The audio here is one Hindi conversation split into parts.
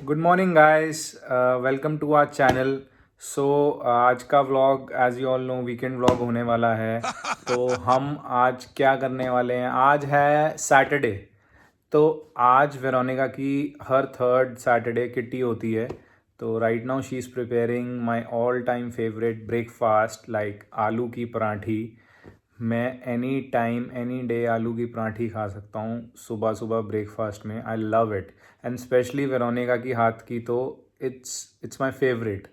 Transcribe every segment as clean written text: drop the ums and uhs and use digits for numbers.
Good morning guys, welcome to our channel. So आज का vlog as you all know weekend vlog होने वाला है। तो हम आज क्या करने वाले हैं, आज है सैटरडे। तो आज वेरोनिका की हर थर्ड सैटरडे किट्टी होती है। तो right now she is preparing my all time favourite breakfast like आलू की पराठी। मैं एनी टाइम एनी डे आलू की पराठी खा सकता हूँ सुबह सुबह ब्रेकफास्ट में। I love it and specially Veronica की हाथ की तो इट्स माय फेवरेट।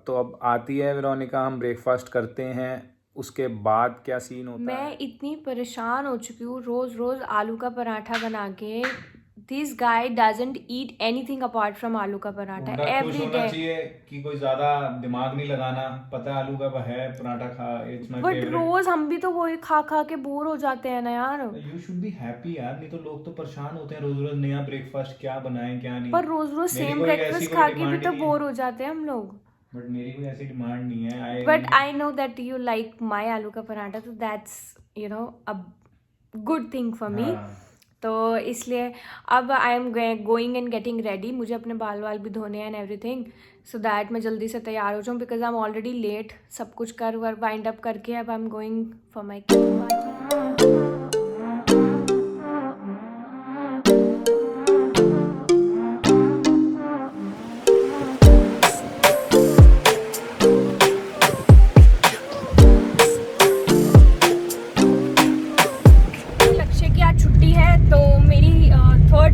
तो अब आती है वेरोनिका, हम ब्रेकफास्ट करते हैं, उसके बाद क्या सीन होता है। मैं इतनी परेशान हो चुकी हूँ रोज़ रोज़ आलू का पराठा बना के। This guy doesn't eat anything apart from आलू का पराठा एवरी डे। चाहिए कि कोई ज्यादा दिमाग नहीं लगाना, पता है आलू का है पराठा खा, इट्स माय बट रोज़ हम भी तो वही खा खा के बोर हो जाते हैं ना यार। यू शुड बी हैप्पी यार, नहीं तो लोग तो परेशान होते हैं रोज रोज नया ब्रेकफास्ट क्या बनाएं क्या नहीं। पर रोज़ रोज़ मेरी सेम कोई ऐसी ब्रेकफास्ट कोई खा के भी डिमांड तो नहीं है, बोर हो जाते हैं हम लोग। बट मेरी कोई ऐसी डिमांड नहीं है। But I know that you like my आलू का पराठा, तो that's a good thing for me. तो इसलिए अब I am going and getting ready. मुझे अपने बाल वाल भी धोने एंड एवरीथिंग, सो दैट मैं जल्दी से तैयार हो जाऊँ because I am already late. सब कुछ कर वाइंड अप करके अब I am going for my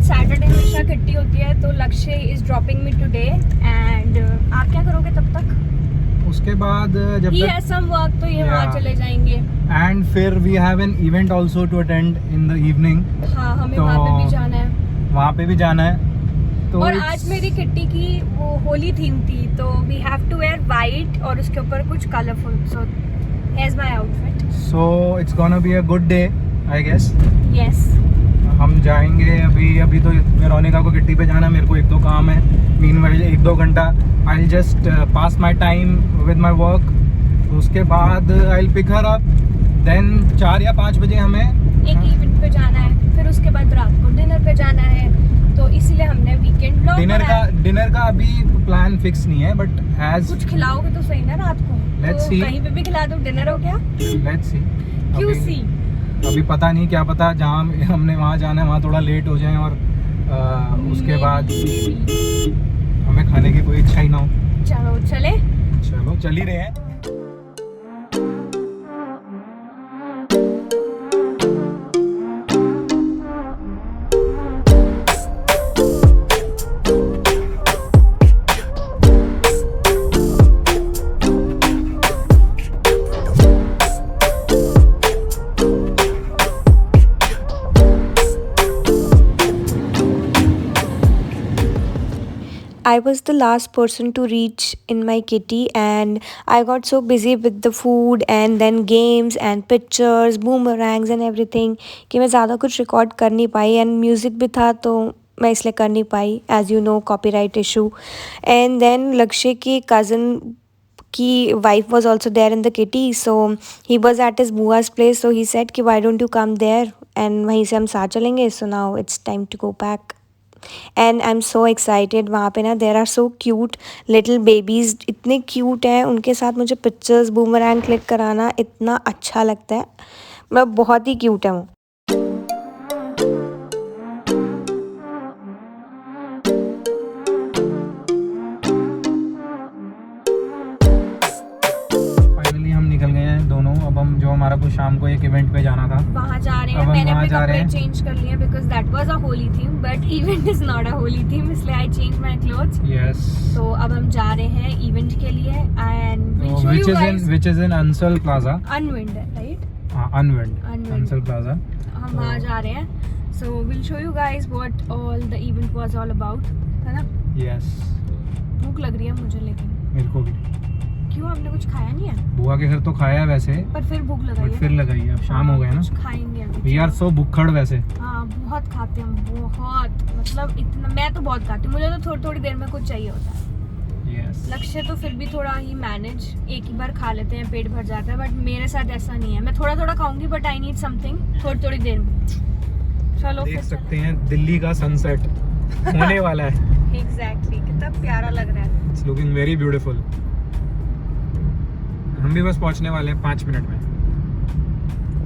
Saturday हमेशा किट्टी होती है। तो Lakshya is dropping me today and आप क्या करोगे तब तक? उसके बाद जब ही हैज सम वर्क तो ये वहाँ चले जाएंगे एंड फिर we have an event also to attend in the evening. हाँ, हमें वहाँ पे भी जाना है। वहाँ पे भी जाना है। तो और आज मेरी किट्टी की वो होली थीम थी, तो we have to wear white और उसके ऊपर कुछ colourful. So here is my outfit. So it's gonna be a good day I guess. Yes, हम जाएंगे अभी तो वेरोनिका को किट्टी पे जाना है, मेरे को एक दो काम है। मीनवाइल 1-2 घंटा I will just pass my time with my work. उसके बाद I will pick her up, then 4 या 5 बजे हमें एक इवेंट पे जाना है, फिर उसके बाद रात को डिनर पे जाना है। तो इसीलिए हमने वीकेंड ब्लॉग डिनर का अभी प्लान फिक्स नहीं है, बट एज कुछ खिलाओगे तो सही ना रात को। लेट्स सी, कहीं पे भी खिला दो, डिनर हो गया। लेट्स सी, क्यों सी? अभी पता नहीं, क्या पता जहाँ हमने वहाँ जाना है वहाँ थोड़ा लेट हो जाए और उसके बाद हमें खाने की कोई इच्छा ही ना हो। चलो चल ही रहे हैं। I was the last person to reach in my kitty and I got so busy with the food and then games and pictures, boomerangs and everything कि मैं ज़्यादा कुछ रिकॉर्ड कर नहीं पाई एंड म्यूज़िक भी था तो मैं इसलिए कर नहीं पाई, as you know copyright issue. And then Lakshya की कज़न की wife was also there in the kitty, so he was at his bua's place, so he said कि why don't you come there and वहीं से हम साथ चलेंगे। So now it's time to go back. And I am so excited. वहाँ पे ना there are so cute little babies, इतने क्यूट हैं। उनके साथ मुझे पिक्चर्स बूमरैंग क्लिक कराना इतना अच्छा लगता है। मैं बहुत ही क्यूट है वो। फाइनली हम निकल गए हैं दोनों। अब हम जो हमारा कुछ शाम को एक इवेंट पे जाना था वहाँ जा रहे हैं। मैंने अपने कपड़े चेंज कर लिए because that was a Holi theme, but event is not a Holi theme, इसलिए I change my clothes. Yes, तो अब हम जा रहे हैं इवेंट के लिए and which is in Ansal Plaza. Unwind, right? Unwind. Ansal Plaza. हम वहाँ जा रहे हैं। So will show you guys what all the event was all about, है ना? यस, भूख लग रही है मुझे, लेकिन मेरे को भी। क्यों, हमने कुछ खाया नहीं है? बुआ के घर तो खाया है वैसे, पर फिर भूख लगाई है। फिर लगाई है, अब शाम हो गया ना। कुछ खाएंगे अभी। वी आर सो भुक्खड़ वैसे। हाँ, बहुत खाते हैं, बहुत, मतलब इतना। मैं तो बहुत खाती हूँ, मुझे तो थोड़ी थोड़ी देर में कुछ चाहिए होता है। yes. लक्ष्य तो फिर भी थोड़ा ही मैनेज, एक ही बार खा लेते हैं, पेट भर जाता है। बट मेरे साथ ऐसा नहीं है, मैं थोड़ा थोड़ा खाऊंगी बट आई नीड समथिंग थोड़ी थोड़ी देर में। चलो देख सकते हैं दिल्ली का सनसेट। होने वाला है। एग्जैक्टली कितना प्यारा लग रहा है। It's looking very beautiful. हम भी बस पहुंचने वाले हैं 5 मिनट में।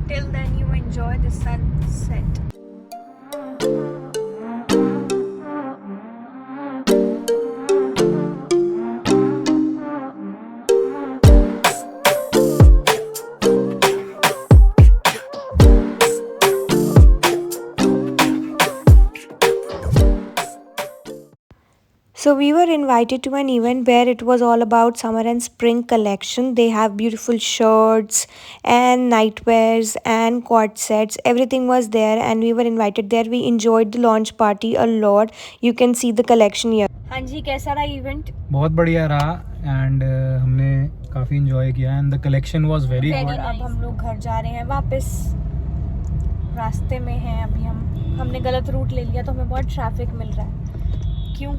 Till then you enjoy the sunset. So we were invited to an event where it was all about summer and spring collection. They have beautiful shirts and nightwears and quad sets. Everything was there and we were invited there. We enjoyed the launch party a lot. You can see the collection here. हाँ जी, कैसा रहा इवेंट? बहुत बढ़िया रहा एंड हमने काफ़ी इंजॉय किया and the collection was very good. अब हम लोग घर जा रहे हैं वापस। रास्ते में हैं अभी हमने गलत रूट ले लिया तो हमें बहुत ट्रैफिक मिल रहा है। क्यों?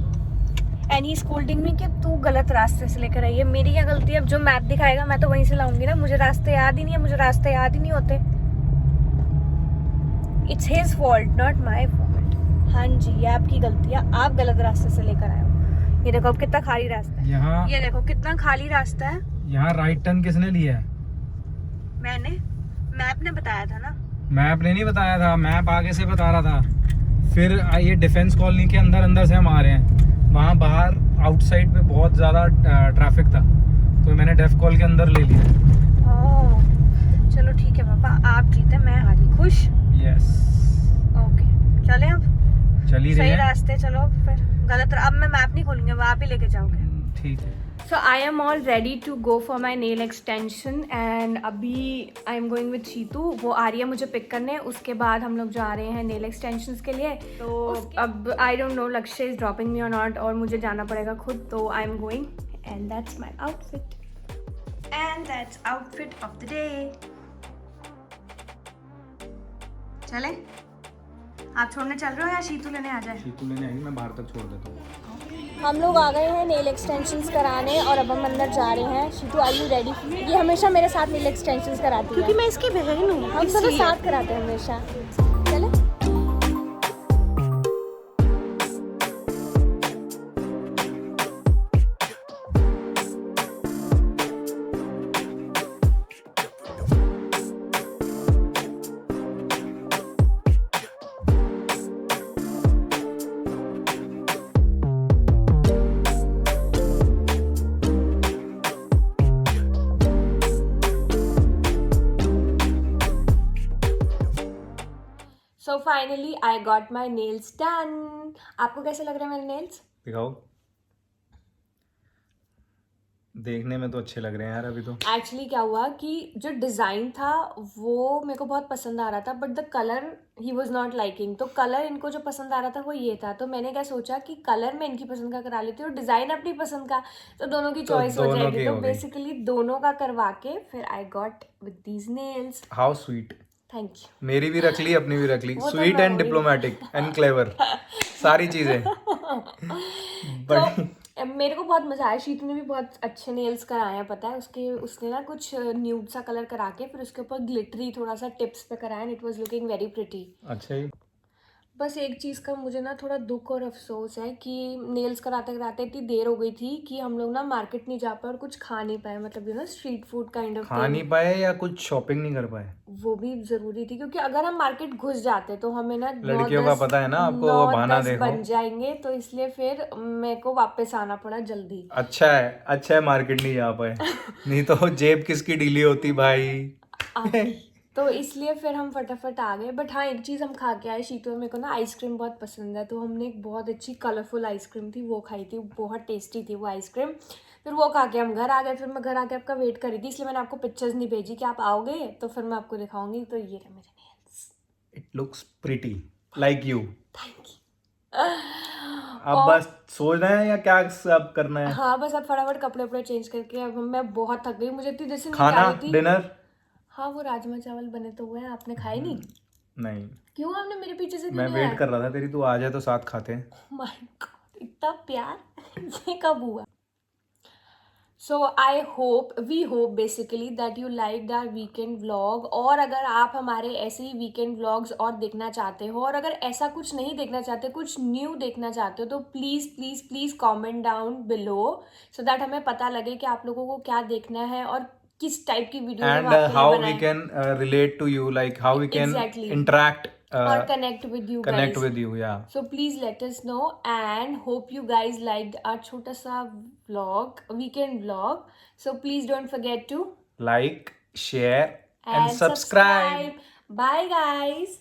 एंड ही स्कोल्डिंग मी कि तू गलत रास्ते से लेकर आई है। मेरी क्या गलती है? अब जो मैप दिखाएगा मैं तो वहीं से लाऊंगी ना। मुझे रास्ते याद ही नहीं है, मुझे रास्ते याद ही नहीं होते। It's his fault not my fault. हाँ जी, ये आपकी गलती है, आप गलत रास्ते से लेकर आए हो। ये देखो अब कितना खाली रास्ता है। यहाँ ये देखो कितना खाली रास्ता है। यहाँ राइट टर्न किसने लिया है? मैंने, मैप ने बताया था ना। मैप ने नहीं बताया था, मैप आगे से बता रहा था। फिर ये डिफेंस कॉलोनी के अंदर से हम आ रहे हैं। वहाँ बाहर आउटसाइड पे बहुत ज़्यादा ट्रैफिक था तो मैंने डेफ कॉल के अंदर ले लिया। ओह चलो ठीक है पापा, आप जीते मैं हारी। खुश? यस। ओके चले अब चल ही रहे सही हैं। रास्ते चलो। फिर गलत अब मैं मैप नहीं खोलूंगी, वो आप ही लेके जाओगे। ठीक है। So I am all ready to go for my nail extension and अभी I am going with Shitu. वो आ रही है मुझे पिक करने, उसके बाद हम लोग जा रहे हैं nail extensions के लिए। तो अब I don't know लक्ष्य is dropping me or not और मुझे जाना पड़ेगा खुद। तो I am going and that's my outfit and that's outfit of the day। चले? आप छोड़ने चल रहे हो या शीतू लेने आ जाए? शीतू लेने आएगी, मैं बाहर तक छोड़ देता हूँ। हम लोग आ गए हैं नेल एक्सटेंशंस कराने और अब हम अंदर जा रहे हैं। Shitu are you ready? ये हमेशा मेरे साथ नेल एक्सटेंशंस कराती है क्योंकि मैं इसकी बहन हूँ। हम सब साथ कराते हैं हमेशा। चलो so finally I got my nails done. आपको कैसे लग रहे हैं मेरे नेल्स? दिखाओ। देखने में तो अच्छे लग रहे हैं यार। अभी तो एक्चुअली क्या हुआ कि जो डिज़ाइन था वो मेरे को बहुत पसंद आ रहा था but the colour he was not liking. तो कलर इनको जो पसंद आ रहा था वो ये था। तो मैंने क्या सोचा कि कलर मैं इनकी पसंद का करा लेती हूँ और डिज़ाइन अपनी पसंद का, तो दोनों की चॉइस हो जाएगी। तो बेसिकली दोनों का करवा के फिर I got with these nails. How sweet. Thank you. मेरी भी रख ली, अपनी भी रख ली। वो तो स्वीट मैं एंड वही- डिप्लोमेटिक एंड क्लेवर, सारी चीजें। तो मेरे को बहुत मजा आया। शीतू ने भी बहुत अच्छे नेल्स कराए हैं, पता है। उसने ना कुछ न्यूड सा कलर करा के फिर उसके ऊपर ग्लिटरी थोड़ा सा टिप्स पे कराया and it was looking very pretty. अच्छा ही। बस एक चीज़ का मुझे ना थोड़ा दुख और अफसोस है कि नेल्स कराते कराते इतनी देर हो गई थी कि हम लोग ना मार्केट नहीं जा पाए और कुछ खा नहीं पाए। मतलब you know street food kind of खा नहीं पाए या कुछ शॉपिंग नहीं कर पाए? वो भी जरूरी थी क्योंकि अगर हम मार्केट घुस जाते तो हमें ना लड़कियों का पता है ना आपको, वो बहाना देखो बन जाएंगे। तो इसलिए फिर मेरे को वापस आना पड़ा जल्दी। अच्छा है मार्केट नहीं जा पाए। नहीं तो जेब किसकी ढीली होती भाई। तो इसलिए फिर हम फटाफट आ गए। बट हाँ एक चीज़ हम खा के आए। शीतू मेरे को ना आइसक्रीम बहुत पसंद है तो हमने एक बहुत अच्छी कलरफुल आइसक्रीम थी वो खाई थी। बहुत टेस्टी थी वो आइसक्रीम। फिर वो खा के हम घर आ गए। फिर मैं घर आके आपका वेट कर रही थी, इसलिए मैंने आपको पिक्चर्स नहीं भेजी कि आप आओगे तो फिर मैं आपको दिखाऊंगी। तो ये रहे मेरे nails. It looks pretty like you. Thank you. अब बस सोचना है या क्या सब करना है? हाँ बस अब फटाफट कपड़े वपड़े चेंज करके अब मैं बहुत थक गई। मुझे इतनी देर से नींद खाना आ रही थी। डिनर? हाँ वो राजमा चावल बने तो हुए हैं, आपने खाए नहीं? नहीं। क्यों आपने मेरे पीछे से मैं वेट कर रहा था तेरी, तू आ जाए तो साथ खाते हैं। माय गॉड इतना प्यार ये कब हुआ? So we hope basically that you like our weekend vlog. और अगर आप हमारे ऐसे ही वीकेंड व्लॉग्स और देखना चाहते हो, और अगर ऐसा कुछ नहीं देखना चाहते, कुछ न्यू देखना चाहते हो, तो please please please comment down below, so that हमें पता लगे कि आप लोगों को क्या देखना है और किस टाइप की वीडियोस हम And आपके लिए how we बनाएं। can relate to you, like how we can Exactly. interact, Or connect with you connect guys. with you. Yeah. So please let us know, and hope you guys liked our chota sa vlog, weekend vlog. So please don't forget to Like, share, and and subscribe. subscribe. Bye guys.